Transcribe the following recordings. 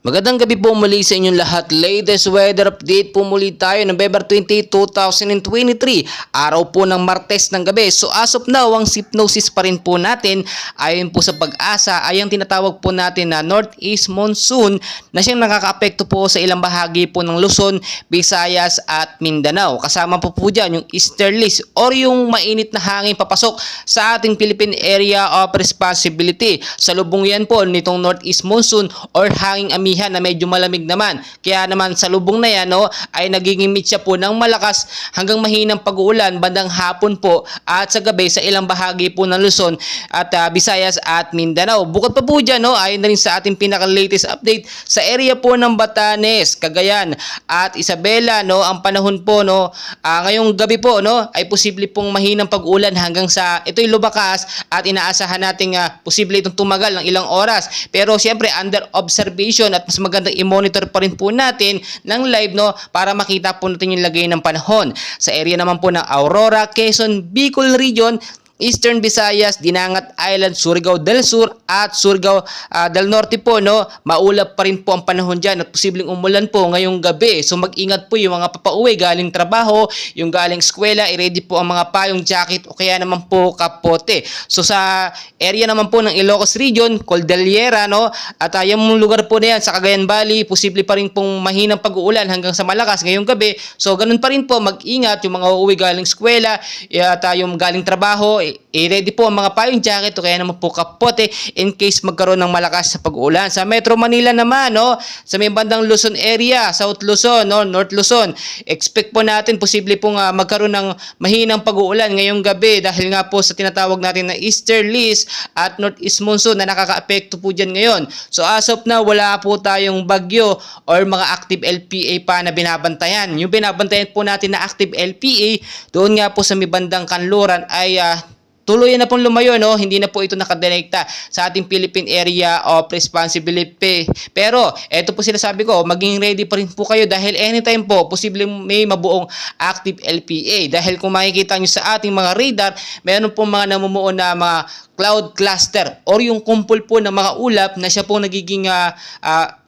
Magandang gabi po muli sa inyong lahat. Latest weather update po muli tayo, November 20, 2023. Araw po ng Martes ng gabi. So as of now, ang hypnosis pa rin po natin ayon po sa Pag-asa ay ang tinatawag po natin na Northeast Monsoon na siyang nakakaapekto po sa ilang bahagi po ng Luzon, Visayas at Mindanao. Kasama po dyan yung easterlies or yung mainit na hangin papasok sa ating Philippine Area of Responsibility. Salubong yan po nitong Northeast Monsoon or hanging amihan na medyo malamig naman. Kaya naman sa lubong na yan ay nagigimit siya po ng malakas hanggang mahinang pag-uulan bandang hapon po at sa gabi sa ilang bahagi po ng Luzon at Visayas at Mindanao. Bukod pa po dyan, ayon na rin sa ating pinaka-latest update sa area po ng Batanes, Cagayan at Isabela, ang panahon po ngayong gabi po ay posible pong mahinang pag-ulan hanggang sa ito'y lumakas at inaasahan nating posible itong tumagal ng ilang oras. Pero siyempre under observation at mas magandang i-monitor pa rin po natin ng live para makita po natin yung lagay ng panahon. Sa area naman po ng Aurora, Quezon, Bicol Region, Eastern Visayas, Dinangat Island, Surigao del Sur at Surigao del Norte po maulap pa rin po ang panahon dyan at posibleng umulan po ngayong gabi. So mag-ingat po yung mga papauwi galing trabaho, yung galing eskwela, i-ready po ang mga payong jacket o kaya naman po kapote. So sa area naman po ng Ilocos Region, Cordillera at yung lugar po na yan sa Cagayan Valley, posible pa rin pong mahinang pag-uulan hanggang sa malakas ngayong gabi. So ganun pa rin po, mag-ingat yung mga uuwi galing eskwela at yung galing trabaho, i-ready po ang mga payong jacket o kaya naman po kapote in case magkaroon ng malakas sa pag-uulan. Sa Metro Manila naman, sa may bandang Luzon area, South Luzon, North Luzon, expect po natin posible pong magkaroon ng mahinang pag-uulan ngayong gabi dahil nga po sa tinatawag natin na easterlies at Northeast Monsoon na nakaka-apekto po dyan ngayon. So as of now, wala po tayong bagyo or mga active LPA pa na binabantayan. Yung binabantayan po natin na active LPA, doon nga po sa may bandang Kanluran ay tuloy na pong lumayo, hindi na po ito nakadelekta sa ating Philippine Area of Responsibility. Pero, eto po sinasabi ko, maging ready pa rin po kayo dahil anytime po, posibleng may mabuong active LPA. Dahil kung makikita nyo sa ating mga radar, meron po mga namumuo na mga cloud cluster or yung kumpul po ng mga ulap na siya po nagiging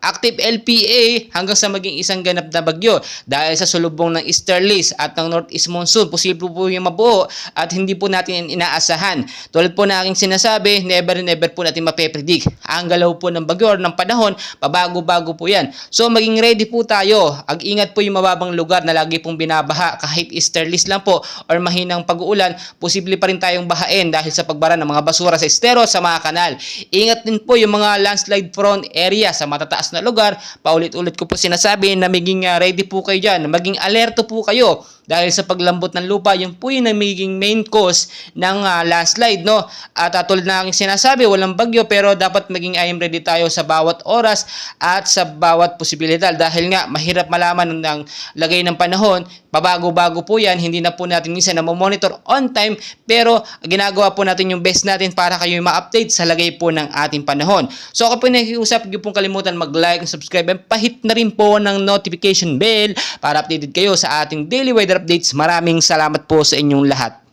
active LPA hanggang sa maging isang ganap na bagyo. Dahil sa sulubong ng easterlies at ng Northeast Monsoon, posible po yung mabuo at hindi po natin inaasahan. Tulad po na aking sinasabi, never po natin mapepredict. Ang galaw po ng bagyo or ng panahon, pabago-bago po yan. So maging ready po tayo. Ag-ingat po yung mababang lugar na lagi pong binabaha kahit easterlies lang po or mahinang pag-uulan, posible pa rin tayong bahain dahil sa pagbara ng mga basura sa estero sa mga kanal. Ingat din po yung mga landslide prone area sa matataas na lugar. Paulit-ulit ko po sinasabi na maging ready po kayo dyan, maging alerto po kayo dahil sa paglambot ng lupa, yung po yung magiging main cause ng landslide, At tulad na aking sinasabi, walang bagyo pero dapat maging I am ready tayo sa bawat oras at sa bawat posibilidad dahil nga mahirap malaman ng lagay ng panahon, pabago-bago po yan, hindi na po natin minsan na monitor on time pero ginagawa po natin yung best natin para kayo ma-update sa lagay po ng ating panahon. So ako po nakikiusap, huwag pong kalimutan mag-like and subscribe and pahit na rin po ng notification bell para updated kayo sa ating daily weather updates. Maraming salamat po sa inyong lahat.